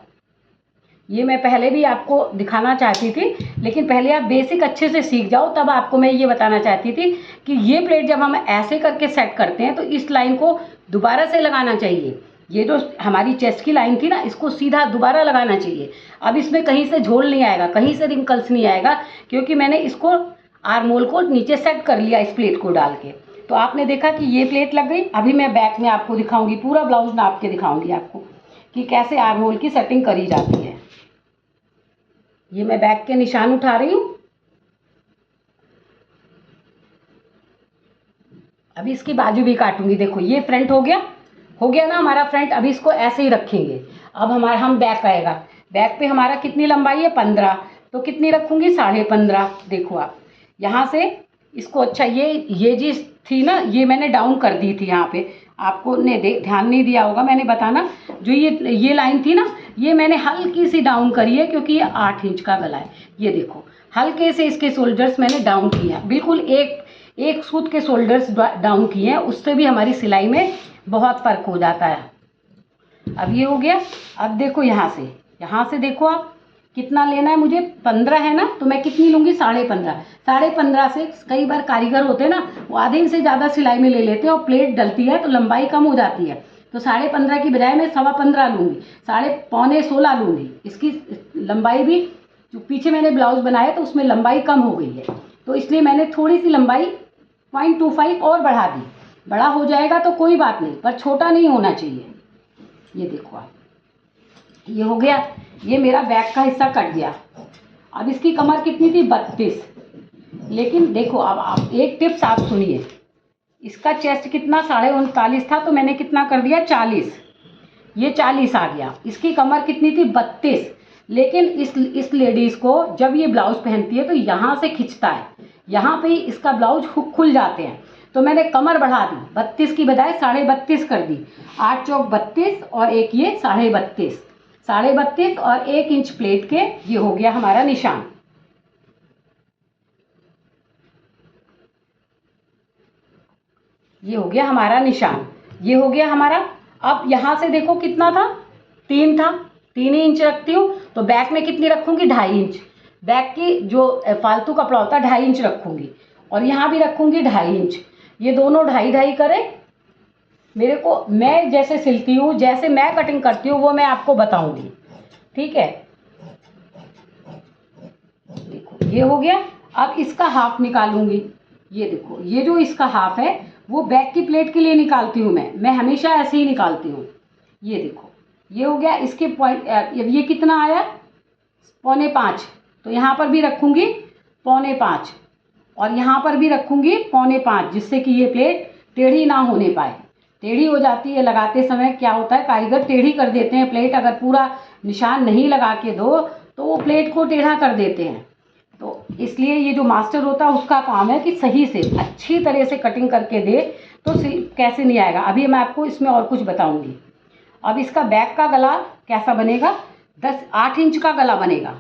ये मैं पहले भी आपको दिखाना चाहती थी, लेकिन पहले आप बेसिक अच्छे से सीख जाओ, तब आपको मैं ये बताना चाहती थी कि ये प्लेट जब हम ऐसे करके सेट करते हैं तो इस लाइन को दोबारा से लगाना चाहिए। ये जो हमारी चेस्ट की लाइन थी ना, इसको सीधा दोबारा लगाना चाहिए। अब इसमें कहीं से झोल नहीं आएगा, कहीं से रिंकल्स नहीं आएगा, क्योंकि मैंने इसको आर्म होल को नीचे सेट कर लिया इस प्लेट को डाल के। तो आपने देखा कि ये प्लेट लग गई। अभी मैं बैक में आपको दिखाऊंगी, पूरा ब्लाउज नाप के दिखाऊंगी आपको कि कैसे आर्म होल की सेटिंग करी जाती है। ये मैं बैक के निशान उठा रही हूँ। अभी इसकी बाजू भी काटूंगी। देखो ये फ्रंट हो गया ना हमारा फ्रंट। अभी इसको ऐसे ही रखेंगे। अब हम बैक आएगा। बैक पे हमारा कितनी लंबाई है 15, तो कितनी रखूंगी 15.5। देखो आप यहाँ से इसको, अच्छा ये जी थी ना, ये मैंने डाउन कर दी थी यहाँ पे। आपको ने ध्यान नहीं दिया होगा मैंने बताना। जो ये लाइन थी ना, ये मैंने हल्की सी डाउन करी है क्योंकि ये 8 इंच का गला है। ये देखो हल्के से इसके शोल्डर्स मैंने डाउन किया, बिल्कुल एक सूत के शोल्डर्स डाउन किए हैं। उससे भी हमारी सिलाई में बहुत फ़र्क हो जाता है। अब ये हो गया। अब देखो यहाँ से देखो आप कितना लेना है मुझे, 15 है ना, तो मैं कितनी लूँगी 15.5। 15.5 से कई बार कारीगर होते हैं ना, वो आधे इंच से ज़्यादा सिलाई में ले लेते हैं और प्लेट डलती है तो लंबाई कम हो जाती है। तो 15.5 की बजाय मैं 15.25 लूँगी, 15.25 लूँगी। इसकी लंबाई भी, जो पीछे मैंने ब्लाउज बनाया तो उसमें लंबाई कम हो गई है, तो इसलिए मैंने थोड़ी सी लंबाई 0.25 और बढ़ा दी। बड़ा हो जाएगा तो कोई बात नहीं, पर छोटा नहीं होना चाहिए। ये देखो आप, ये हो गया। ये मेरा बैक का हिस्सा कट गया। अब इसकी कमर कितनी थी 32, लेकिन देखो अब आप एक टिप्स आप सुनिए। इसका चेस्ट कितना 39.5 था, तो मैंने कितना कर दिया 40, ये 40 आ गया। इसकी कमर कितनी थी 32, लेकिन इस लेडीज़ को जब ये ब्लाउज पहनती है तो यहाँ से खिंचता है, यहाँ पे ही इसका ब्लाउज हुक खुल जाते हैं। तो मैंने कमर बढ़ा दी, 32 की बजाय 32.5 कर दी। 8 चौक 32 और एक ये 32.5 और 1 इंच प्लेट के, ये हो गया हमारा निशान। ये हो गया हमारा निशान, ये हो गया हमारा। अब यहाँ से देखो कितना था, 3 था, 3 ही इंच रखती हूँ। तो बैक में कितनी रखूँगी 2.5 इंच। बैक की जो फालतू कपड़ा होता है 2.5 इंच रखूँगी, और यहाँ भी रखूँगी 2.5 इंच। ये दोनों 2.5 करें। मेरे को, मैं जैसे सिलती हूँ, जैसे मैं कटिंग करती हूँ, वो मैं आपको बताऊँगी, ठीक है। देखो ये हो गया। अब इसका हाफ निकालूंगी। ये देखो, ये जो इसका हाफ है वो बैक की प्लेट के लिए निकालती हूँ मैं हमेशा ऐसे ही निकालती हूँ। ये देखो, ये हो गया। इसके पॉइंट, ये कितना आया 4.25, तो यहाँ पर भी रखूँगी 4.25 और यहाँ पर भी रखूँगी 4.25, जिससे कि ये प्लेट टेढ़ी ना होने पाए। टेढ़ी हो जाती है लगाते समय, क्या होता है कारीगर टेढ़ी कर देते हैं प्लेट। अगर पूरा निशान नहीं लगा के दो तो वो प्लेट को टेढ़ा कर देते हैं। तो इसलिए ये जो मास्टर होता है उसका काम है कि सही से अच्छी तरह से कटिंग करके दे, तो कैसे नहीं आएगा। अभी मैं आपको इसमें और कुछ बताऊंगी। अब इसका बैक का गला कैसा बनेगा, 8 इंच का गला बनेगा।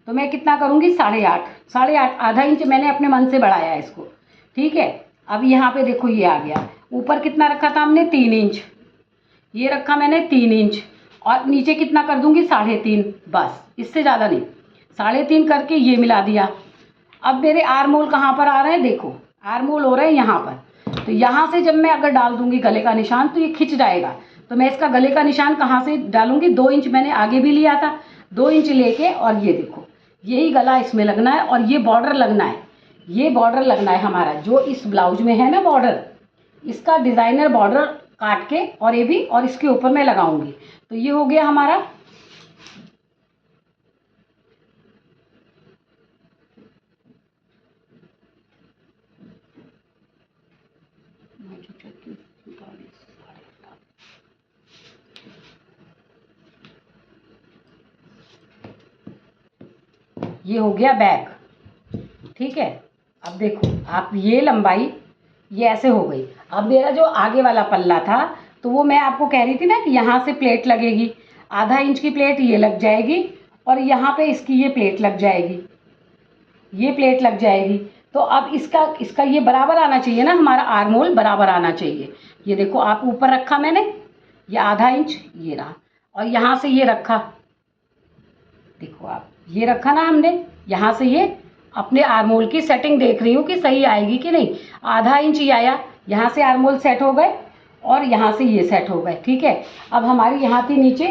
तो मैं कितना करूँगी 8.5 आधा इंच मैंने अपने मन से बढ़ाया है इसको, ठीक है। अब यहाँ पे देखो ये आ गया। ऊपर कितना रखा था हमने 3 इंच, ये रखा मैंने 3 इंच, और नीचे कितना कर दूँगी 3.5, बस, इससे ज़्यादा नहीं। 3.5 करके ये मिला दिया। अब मेरे आर्म होल कहाँ पर आ रहे हैं, देखो आर्म होल हो रहे हैं यहाँ पर। तो यहाँ से जब मैं अगर डाल दूँगी गले का निशान तो ये खिंच जाएगा। तो मैं इसका गले का निशान कहाँ से डालूँगी, 2 इंच मैंने आगे भी लिया था, 2 इंच लेके, और ये देखो यही गला इसमें लगना है, और ये बॉर्डर लगना है। ये बॉर्डर लगना है हमारा जो इस ब्लाउज में है ना बॉर्डर, इसका डिज़ाइनर बॉर्डर काट के, और ये भी, और इसके ऊपर मैं लगाऊंगी। तो ये हो गया हमारा। ये हो गया बैक, ठीक है। अब देखो आप, ये लंबाई ये ऐसे हो गई। अब मेरा जो आगे वाला पल्ला था, तो वो मैं आपको कह रही थी ना कि यहाँ से प्लेट लगेगी, आधा इंच की प्लेट ये लग जाएगी, और यहाँ पे इसकी ये प्लेट लग जाएगी, ये प्लेट लग जाएगी। तो अब इसका ये बराबर आना चाहिए ना, हमारा आर्म होल बराबर आना चाहिए। ये देखो आप, ऊपर रखा मैंने ये आधा इंच, ये रहा, और यहाँ से ये रखा, देखो आप ये रखा ना हमने, यहाँ से ये अपने आर्म होल की सेटिंग देख रही हूँ कि सही आएगी कि नहीं। आधा इंच ही आया, यहाँ से आर्म होल सेट हो गए, और यहाँ से ये सेट हो गए, ठीक है। अब हमारी यहाँ थी नीचे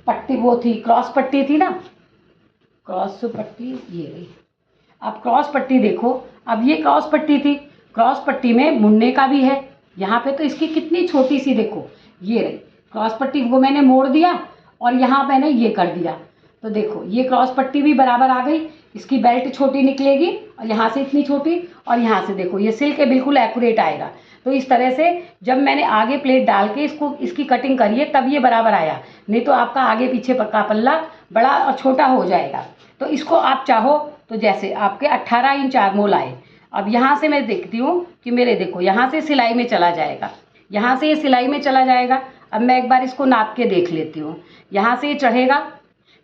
पट्टी, वो थी क्रॉस पट्टी थी ना, क्रॉस पट्टी ये रही। अब क्रॉस पट्टी देखो, अब ये क्रॉस पट्टी थी, क्रॉस पट्टी में मुड़ने का भी है यहाँ पे, तो इसकी कितनी छोटी सी देखो, ये रही क्रॉस पट्टी को मैंने मोड़ दिया, और यहाँ मैंने ये कर दिया। तो देखो ये क्रॉस पट्टी भी बराबर आ गई, इसकी बेल्ट छोटी निकलेगी और यहाँ से इतनी छोटी, और यहाँ से देखो ये सिल के बिल्कुल एक्यूरेट आएगा। तो इस तरह से जब मैंने आगे प्लेट डाल के इसकी कटिंग करी है तब ये बराबर आया, नहीं तो आपका आगे पीछे का पल्ला बड़ा और छोटा हो जाएगा। तो इसको आप चाहो तो जैसे आपके 18 इंच आर्मोल आए, अब यहाँ से मैं देखती हूँ कि मेरे देखो यहाँ से सिलाई में चला जाएगा, यहाँ से ये सिलाई में चला जाएगा। अब मैं एक बार इसको नाप के देख लेती हूँ, यहाँ से ये चढ़ेगा,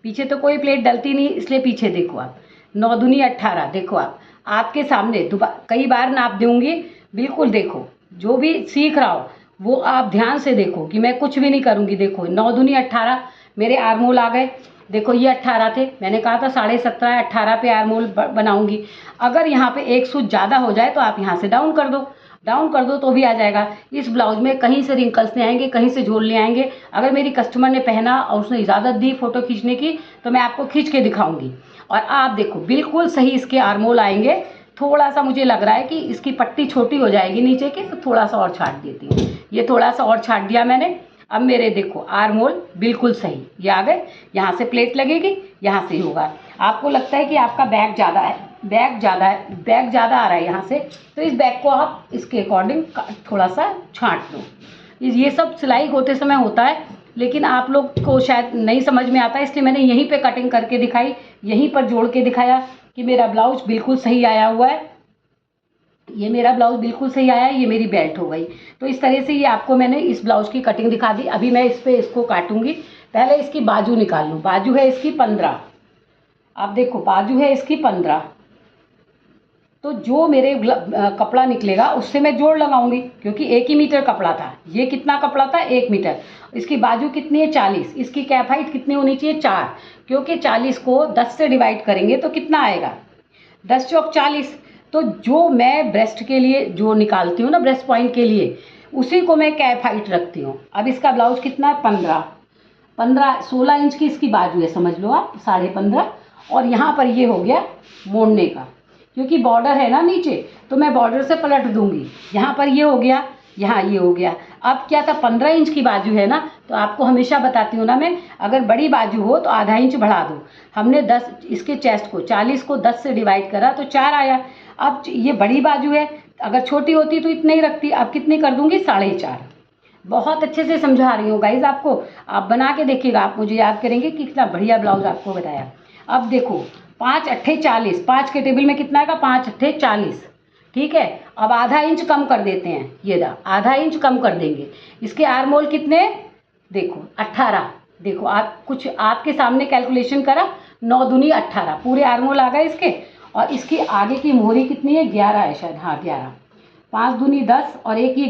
पीछे तो कोई प्लेट डलती नहीं इसलिए पीछे देखो आप 9 दूनी 18, देखो आप आपके सामने कई बार नाप दूंगी, बिल्कुल देखो जो भी सीख रहा हो वो आप ध्यान से देखो कि मैं कुछ भी नहीं करूँगी। देखो 9 दूनी 18 मेरे आर्मोल आ गए, देखो ये 18 थे, मैंने कहा था 17.5 18 पे आर्मोल बनाऊंगी। अगर यहाँ पे एक सूच ज़्यादा हो जाए तो आप यहाँ से डाउन कर दो तो भी आ जाएगा। इस ब्लाउज में कहीं से रिंकल्स नहीं आएंगे, कहीं से झोल नहीं आएंगे। अगर मेरी कस्टमर ने पहना और उसने इजाज़त दी फ़ोटो खींचने की तो मैं आपको खींच के दिखाऊंगी। और आप देखो बिल्कुल सही इसके आर्मोल आएंगे। थोड़ा सा मुझे लग रहा है कि इसकी पट्टी छोटी हो जाएगी नीचे की, तो थोड़ा सा और छाट देती हूँ। ये थोड़ा सा और छाट दिया मैंने। अब मेरे देखो आर्मोल बिल्कुल सही ये आ गए, यहाँ से प्लेट लगेगी, यहाँ से होगा। आपको लगता है कि आपका बैग ज़्यादा है, बैग ज़्यादा आ रहा है यहाँ से, तो इस बैग को आप इसके अकॉर्डिंग थोड़ा सा छाँट लो। ये सब सिलाई होते समय होता है, लेकिन आप लोग को शायद नहीं समझ में आता, इसलिए मैंने यहीं पे कटिंग करके दिखाई, यहीं पर जोड़ के दिखाया कि मेरा ब्लाउज बिल्कुल सही आया हुआ है। ये मेरा ब्लाउज बिल्कुल सही आया है, ये मेरी बेल्ट हो गई। तो इस तरह से ये आपको मैंने इस ब्लाउज की कटिंग दिखा दी। अभी मैं इस पे इसको काटूंगी। पहले इसकी बाजू निकाल लूँ। बाजू है इसकी 15, आप देखो बाजू है इसकी 15। तो जो मेरे कपड़ा निकलेगा उससे मैं जोड़ लगाऊंगी, क्योंकि 1 ही मीटर कपड़ा था। ये कितना कपड़ा था? 1 मीटर। इसकी बाजू कितनी है? 40। इसकी कैप हाइट कितनी होनी चाहिए? 4, क्योंकि 40 को 10 से डिवाइड करेंगे तो कितना आएगा? 10 चौक 40। तो जो मैं ब्रेस्ट के लिए जो निकालती हूँ ना, ब्रेस्ट पॉइंट के लिए, उसी को मैं कैप हाइट रखती हूँ। अब इसका ब्लाउज कितना है? 15 16 इंच की इसकी बाजू है, समझ लो आप 15.5। और यहाँ पर ये हो गया मोड़ने का, क्योंकि बॉर्डर है ना नीचे, तो मैं बॉर्डर से पलट दूंगी। यहाँ पर ये हो गया, यहाँ ये हो गया। अब क्या था? 15 इंच की बाजू है ना, तो आपको हमेशा बताती हूँ ना मैं, अगर बड़ी बाजू हो तो आधा इंच बढ़ा दो। हमने 10 इसके चेस्ट को 40 को 10 से डिवाइड करा तो 4 आया। अब ये बड़ी बाजू है, अगर छोटी होती तो इतने ही रखती। अब कितनी कर दूंगी? 4.5। बहुत अच्छे से समझा रही हूँ गाइज आपको, आप बना के देखिएगा, आप मुझे याद करेंगे कि कितना बढ़िया ब्लाउज आपको बताया। अब देखो 5 अट्ठे 40, 5 के टेबल में कितना आएगा? 5 अट्ठे 40, ठीक है। अब आधा इंच कम कर देते हैं, ये आधा इंच कम कर देंगे। इसके आर्मोल कितने? देखो 18। देखो आप कुछ आपके सामने कैलकुलेशन करा, 9 दूनी 18 पूरे आर्मोल आ गए इसके। और इसकी आगे की मोहरी कितनी है? 11 है शायद, हाँ 11। 5 दूनी 10 और एक ये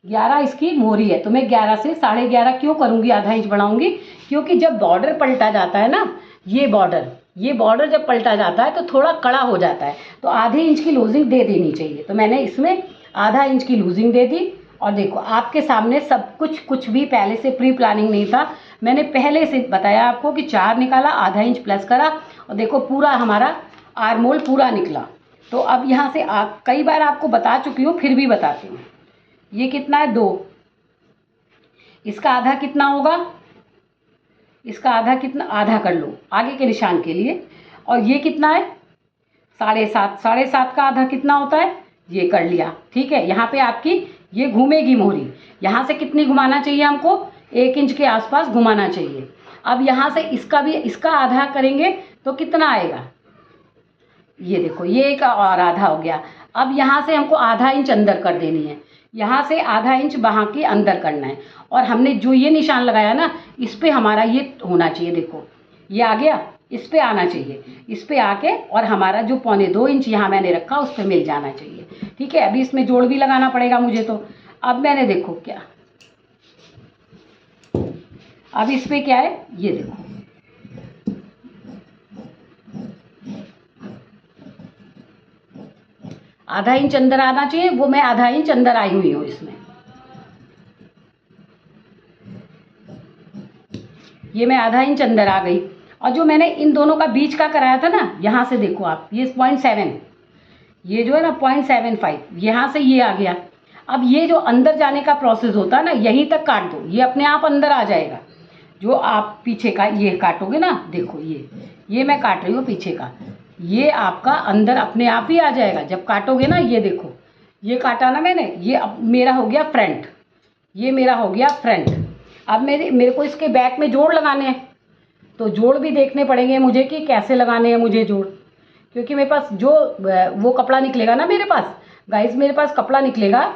11 इसकी मोहरी है। तो मैं 11 से 11.5 क्यों करूँगी? आधा इंच बढ़ाऊँगी, क्योंकि जब बॉर्डर पलटा जाता है ना, ये बॉर्डर जब पलटा जाता है तो थोड़ा कड़ा हो जाता है, तो आधे इंच की लूजिंग दे देनी चाहिए। तो मैंने इसमें आधा इंच की लूजिंग दे दी। और देखो आपके सामने सब कुछ भी पहले से प्री प्लानिंग नहीं था, मैंने पहले से बताया आपको कि 4 निकाला, आधा इंच प्लस करा, और देखो पूरा हमारा आर्मोल पूरा निकला। तो अब यहाँ से कई बार आपको बता चुकी हूँ, फिर भी बताती हूँ। ये कितना है? 2। इसका आधा कितना होगा? इसका आधा कितना? आधा कर लो आगे के निशान के लिए। और ये कितना है? 7.5। 7.5 का आधा कितना होता है? ये कर लिया, ठीक है। यहाँ पे आपकी ये घूमेगी मोहरी, यहाँ से कितनी घुमाना चाहिए हमको? 1 इंच के आसपास घुमाना चाहिए। अब यहाँ से इसका आधा करेंगे तो कितना आएगा? ये देखो ये एक और आधा हो गया। अब यहाँ से हमको आधा इंच अंदर कर देनी है, यहाँ से आधा इंच वहाँ के अंदर करना है। और हमने जो ये निशान लगाया ना, इस पे हमारा ये होना चाहिए। देखो ये आ गया, इस पे आना चाहिए, इस पे आके और हमारा जो 1.25 इंच यहाँ मैंने रखा उस पे मिल जाना चाहिए, ठीक है। अभी इसमें जोड़ भी लगाना पड़ेगा मुझे। तो अब मैंने देखो क्या, अब इस पे क्या है? ये देखो आधा इंच अंदर आना चाहिए, वो मैं आधा इंच अंदर आई हुई हूँ इसमें। ये मैं आधा इंच अंदर आ गई। और जो मैंने इन दोनों का बीच का कराया था ना, यहाँ से देखो आप, ये 0.7, ये जो है ना 0.75, यहाँ से ये आ गया। अब ये जो अंदर जाने का प्रोसेस होता है ना, यहीं तक काट दो, ये अपने आप अंदर आ जाएगा। जो आप पीछे का ये काटोगे ना, देखो ये मैं काट रही हूँ पीछे का, ये आपका अंदर अपने आप ही आ जाएगा जब काटोगे ना। ये देखो, ये काटा ना मैंने, ये अब मेरा हो गया फ्रंट, ये मेरा हो गया फ्रंट। अब मेरे को इसके बैक में जोड़ लगाने हैं, तो जोड़ भी देखने पड़ेंगे मुझे कि कैसे लगाने हैं मुझे जोड़, क्योंकि मेरे पास जो वो कपड़ा निकलेगा ना, मेरे पास गाइस मेरे पास कपड़ा निकलेगा,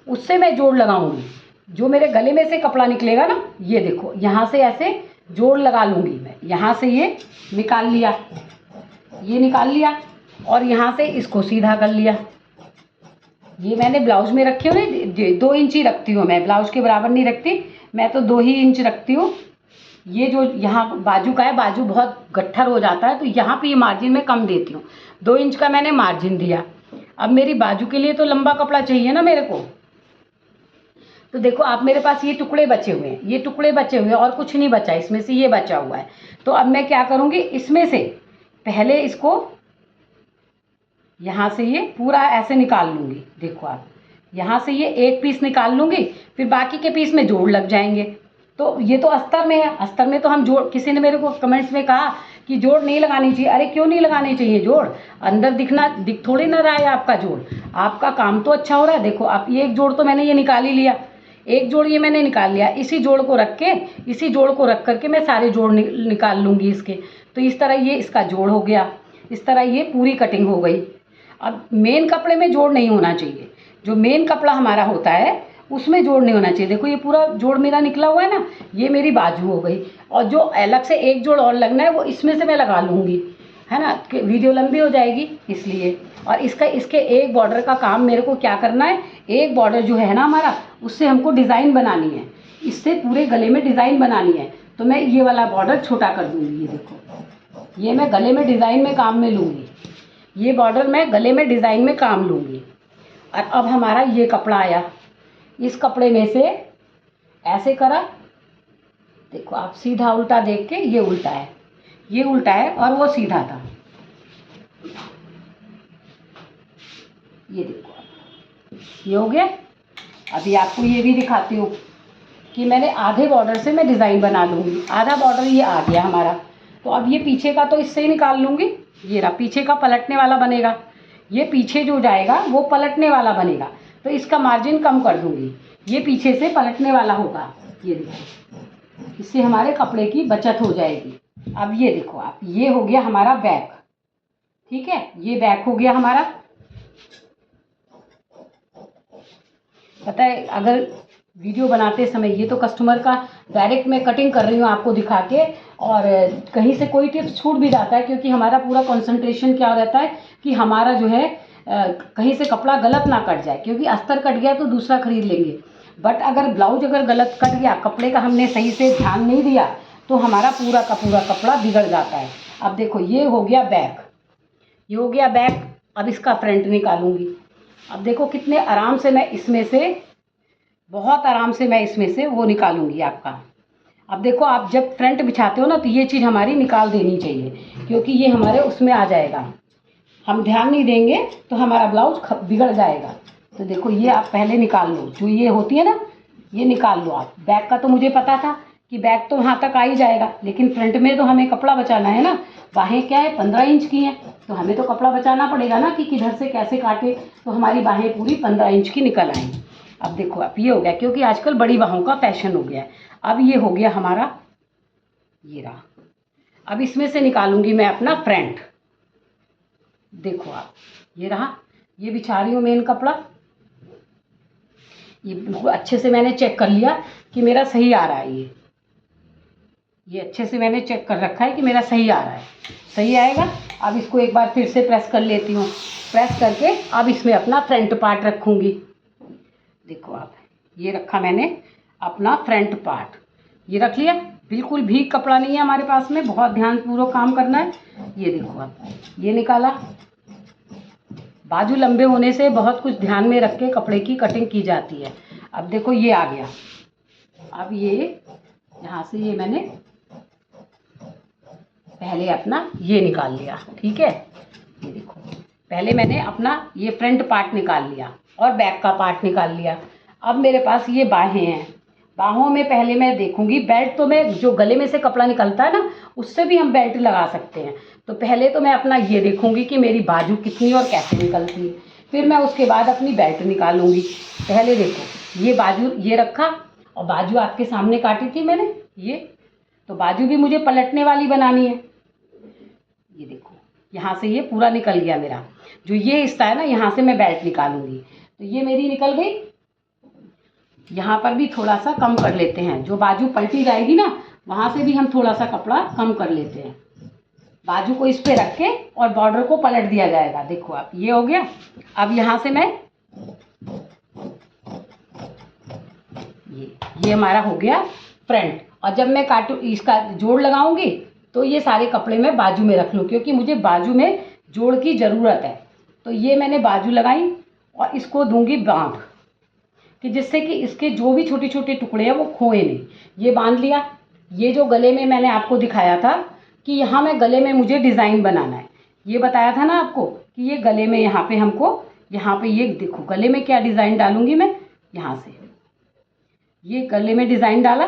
उससे मैं जोड़ लगाऊंगी। जो मेरे गले में से कपड़ा निकलेगा ना, ये देखो यहाँ से ऐसे जोड़ लगा लूँगी मैं। यहाँ से ये निकाल लिया, ये निकाल लिया, और यहाँ से इसको सीधा कर लिया। ये मैंने ब्लाउज में रखे हुए 2 इंच ही रखती हूँ मैं, ब्लाउज के बराबर नहीं रखती मैं, तो 2 ही इंच रखती हूँ। ये जो यहाँ बाजू का है, बाजू बहुत गट्ठर हो जाता है, तो यहाँ पे ये मार्जिन मैं कम देती हूँ। 2 इंच का मैंने मार्जिन दिया। अब मेरी बाजू के लिए तो लंबा कपड़ा चाहिए ना मेरे को, तो देखो आप मेरे पास ये टुकड़े बचे हुए हैं, ये टुकड़े बचे हुए हैं, और कुछ नहीं बचा इसमें से, ये बचा हुआ है। तो अब मैं क्या करूँगी, इसमें से पहले इसको यहाँ से ये पूरा ऐसे निकाल लूँगी। देखो आप, यहाँ से ये एक पीस निकाल लूँगी, फिर बाकी के पीस में जोड़ लग जाएंगे। तो ये तो अस्तर में है, अस्तर में तो हम जोड़, किसी ने मेरे को कमेंट्स में कहा कि जोड़ नहीं लगानी चाहिए। अरे क्यों नहीं लगानी चाहिए जोड़, अंदर दिख थोड़ी ना रहा है आपका जोड़, आपका काम तो अच्छा हो रहा है। देखो आप, ये एक जोड़ तो मैंने ये निकाल ही लिया, एक जोड़ ये मैंने निकाल लिया। इसी जोड़ को रख के, इसी जोड़ को रख करके मैं सारे जोड़ निकाल लूँगी इसके। तो इस तरह ये इसका जोड़ हो गया, इस तरह ये पूरी कटिंग हो गई। अब मेन कपड़े में जोड़ नहीं होना चाहिए, जो मेन कपड़ा हमारा होता है उसमें जोड़ नहीं होना चाहिए। देखो ये पूरा जोड़ मेरा निकला हुआ है ना, ये मेरी बाजू हो गई, और जो अलग से एक जोड़ और लगना है वो इसमें से मैं लगा लूँगी, है ना, कि वीडियो लंबी हो जाएगी इसलिए। और इसके एक बॉर्डर का काम मेरे को क्या करना है, एक बॉर्डर जो है ना हमारा, उससे हमको डिज़ाइन बनानी है, इससे पूरे गले में डिज़ाइन बनानी है। तो मैं ये वाला बॉर्डर छोटा कर दूँगी। ये देखो, ये मैं गले में डिज़ाइन में काम में लूँगी, ये बॉर्डर मैं गले में डिज़ाइन में काम लूँगी। और अब हमारा ये कपड़ा आया, इस कपड़े में से ऐसे करा, देखो आप सीधा उल्टा देख के, ये उल्टा है, ये उल्टा है और वो सीधा था। ये देखो आप, ये हो गया। अभी आपको ये भी दिखाती हूँ कि मैंने आधे बॉर्डर से मैं डिज़ाइन बना लूँगी। आधा बॉर्डर ये आ गया हमारा, तो अब ये पीछे का तो इससे ही निकाल लूँगी। ये रहा, पीछे का पलटने वाला बनेगा, ये पीछे जो जाएगा वो पलटने वाला बनेगा, तो इसका मार्जिन कम कर दूँगी, ये पीछे से पलटने वाला होगा। ये देखो, इससे हमारे कपड़े की बचत हो जाएगी। अब ये देखो आप, ये हो गया हमारा बैक, ठीक है, ये बैक हो गया हमारा। पता है, अगर वीडियो बनाते समय, ये तो कस्टमर का डायरेक्ट मैं कटिंग कर रही हूँ आपको दिखा के, और कहीं से कोई टिप्स छूट भी जाता है, क्योंकि हमारा पूरा कंसंट्रेशन क्या रहता है कि हमारा जो है कहीं से कपड़ा गलत ना कट जाए, क्योंकि अस्तर कट गया तो दूसरा खरीद लेंगे। बट अगर ब्लाउज अगर गलत कट गया, कपड़े का हमने सही से ध्यान नहीं दिया, तो हमारा पूरा का पूरा कपड़ा बिगड़ जाता है। अब देखो ये हो गया बैक, ये हो गया बैक। अब इसका फ्रंट निकालूंगी। अब देखो कितने आराम से मैं इसमें से, बहुत आराम से मैं इसमें से वो निकालूंगी आपका। अब देखो आप जब फ्रंट बिछाते हो ना, तो ये चीज़ हमारी निकाल देनी चाहिए, क्योंकि ये हमारे उसमें आ जाएगा, हम ध्यान नहीं देंगे तो हमारा ब्लाउज बिगड़ जाएगा। तो देखो ये आप पहले निकाल लो, जो ये होती है ना, ये निकाल लो आप। बैक का तो मुझे पता था कि बैक तो वहाँ तक आ ही जाएगा, लेकिन फ्रंट में तो हमें कपड़ा बचाना है ना। बाहें क्या है, 15 इंच की हैं, तो हमें तो कपड़ा बचाना पड़ेगा ना कि किधर से कैसे काटे तो हमारी बाहें पूरी 15 इंच की निकल आएँ। अब देखो अब ये हो गया, क्योंकि आजकल बड़ी बाहों का फैशन हो गया है। अब ये हो गया हमारा, ये रहा। अब इसमें से निकालूंगी मैं अपना फ्रंट। देखो आप, ये रहा, ये बिछा रही हूँ मेन कपड़ा। ये बिल्कुल अच्छे से मैंने चेक कर लिया कि मेरा सही आ रहा है। ये अच्छे से मैंने चेक कर रखा है कि मेरा सही आ रहा है, सही आएगा। अब इसको एक बार फिर से प्रेस कर लेती हूँ। प्रेस करके अब इसमें अपना फ्रंट पार्ट रखूँगी। देखो आप, ये रखा मैंने अपना फ्रंट पार्ट, ये रख लिया। बिल्कुल भी कपड़ा नहीं है हमारे पास में, बहुत ध्यानपूर्वक काम करना है। ये देखो आप, ये निकाला। बाजू लंबे होने से बहुत कुछ ध्यान में रख के कपड़े की कटिंग की जाती है। अब देखो ये आ गया। अब ये यहाँ से ये मैंने पहले अपना ये निकाल लिया, ठीक है। ये देखो, पहले मैंने अपना ये फ्रंट पार्ट निकाल लिया और बैक का पार्ट निकाल लिया। अब मेरे पास ये बाहें हैं, बाहों में पहले मैं देखूंगी, बेल्ट तो मैं जो गले में से कपड़ा निकलता है ना उससे भी हम बेल्ट लगा सकते हैं। तो पहले तो मैं अपना ये देखूंगी कि मेरी बाजू कितनी और कैसे निकलती है, फिर मैं उसके बाद अपनी बेल्ट निकालूंगी। पहले देखो ये बाजू ये रखा और बाजू आपके सामने काटी थी मैंने ये, तो बाजू भी मुझे पलटने वाली बनानी है। ये देखो यहाँ से ये पूरा निकल गया मेरा, जो ये हिस्सा है ना यहाँ से मैं बेल्ट निकालूंगी, तो ये मेरी निकल गई। यहाँ पर भी थोड़ा सा कम कर लेते हैं, जो बाजू पलटी जाएगी ना वहाँ से भी हम थोड़ा सा कपड़ा कम कर लेते हैं। बाजू को इस पे रख के और बॉर्डर को पलट दिया जाएगा। देखो आप ये हो गया। अब यहाँ से मैं ये हमारा हो गया फ्रंट, और जब मैं काटू इसका जोड़ लगाऊंगी तो ये सारे कपड़े मैं बाजू में रख लूँ, क्योंकि मुझे बाजू में जोड़ की ज़रूरत है। तो ये मैंने बाजू लगाई और इसको दूंगी बांध, कि जिससे कि इसके जो भी छोटे छोटे टुकड़े हैं वो खोए नहीं। ये बांध लिया। ये जो गले में मैंने आपको दिखाया था कि यहाँ मैं गले में मुझे डिज़ाइन बनाना है, ये बताया था ना आपको कि ये गले में यहाँ पे हमको यहाँ पे ये देखो गले में क्या डिज़ाइन डालूंगी मैं। यहाँ से ये गले में डिज़ाइन डाला,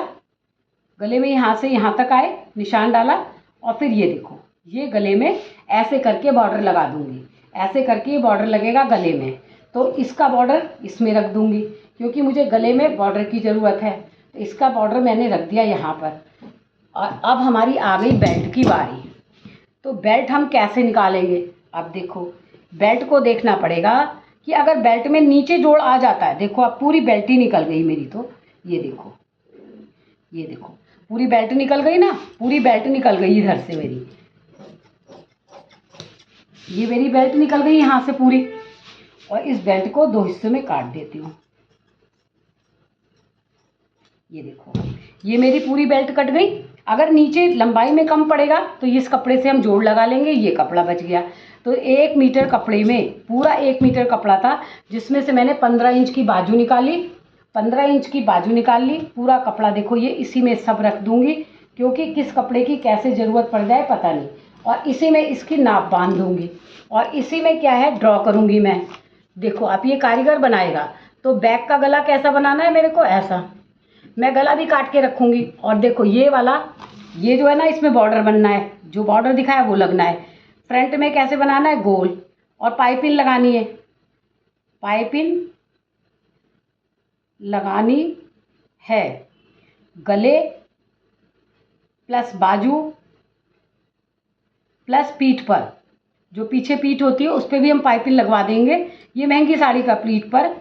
गले में यहाँ से यहाँ तक आए निशान डाला, और फिर ये देखो ये गले में ऐसे करके बॉर्डर लगा दूंगी। ऐसे करके ये बॉर्डर लगेगा गले में, तो इसका बॉर्डर इसमें रख दूंगी क्योंकि मुझे गले में बॉर्डर की ज़रूरत है। तो इसका बॉर्डर मैंने रख दिया यहाँ पर। और अब हमारी आ गई बेल्ट की बारी। तो बेल्ट हम कैसे निकालेंगे? अब देखो बेल्ट को देखना पड़ेगा कि अगर बेल्ट में नीचे जोड़ आ जाता है, देखो अब पूरी बेल्ट ही निकल गई मेरी। तो ये देखो पूरी बेल्ट निकल गई ना, पूरी बेल्ट निकल गई इधर से मेरी, ये मेरी बेल्ट निकल गई यहाँ से पूरी। और इस बेल्ट को दो हिस्से में काट देती हूँ। ये देखो ये मेरी पूरी बेल्ट कट गई। अगर नीचे लंबाई में कम पड़ेगा तो इस कपड़े से हम जोड़ लगा लेंगे, ये कपड़ा बच गया। तो 1 मीटर कपड़े में पूरा 1 मीटर कपड़ा था, जिसमें से मैंने 15 इंच की बाजू निकाली। 15 इंच की बाजू निकाल ली। पूरा कपड़ा देखो ये इसी में सब रख दूंगी, क्योंकि किस कपड़े की कैसे ज़रूरत पड़ जाए पता नहीं। और इसी में इसकी नाप बांध दूंगी और इसी में क्या है ड्रॉ करूंगी मैं। देखो अब ये कारीगर बनाएगा, तो बैक का गला कैसा बनाना है मेरे को, ऐसा मैं गला भी काट के रखूंगी। और देखो ये वाला ये जो है ना इसमें बॉर्डर बनना है, जो बॉर्डर दिखाया वो लगना है। फ्रंट में कैसे बनाना है, गोल, और पाइपिंग लगानी है। पाइपिंग लगानी है गले प्लस बाजू प्लस पीठ पर, जो पीछे पीठ होती है उस पर भी हम पाइपिंग लगवा देंगे। ये महंगी साड़ी का पीठ पर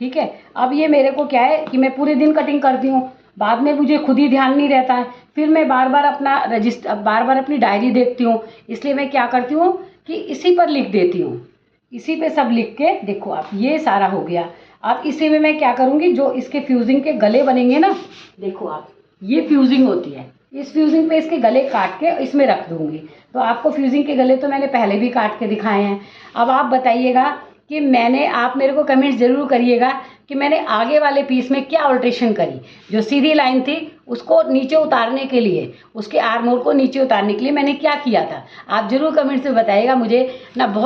ठीक है। अब ये मेरे को क्या है कि मैं पूरे दिन कटिंग करती हूँ, बाद में मुझे खुद ही ध्यान नहीं रहता है, फिर मैं बार बार अपनी डायरी देखती हूँ। इसलिए मैं क्या करती हूँ कि इसी पर लिख देती हूँ, इसी पे सब लिख के। देखो अब ये सारा हो गया। अब इसी में मैं क्या करूँगी, जो इसके फ्यूजिंग के गले बनेंगे ना, देखो आप ये फ्यूजिंग होती है, इस फ्यूजिंग पे इसके गले काट के इसमें रख दूँगी। तो आपको फ्यूजिंग के गले तो मैंने पहले भी काट के दिखाए हैं। अब आप बताइएगा कि आप मेरे को कमेंट ज़रूर करिएगा कि मैंने आगे वाले पीस में क्या अल्ट्रेशन करी। जो सीधी लाइन थी उसको नीचे उतारने के लिए, उसके आर्म होल को नीचे उतारने के लिए मैंने क्या किया था, आप ज़रूर कमेंट से बताइएगा मुझे ना। बहुत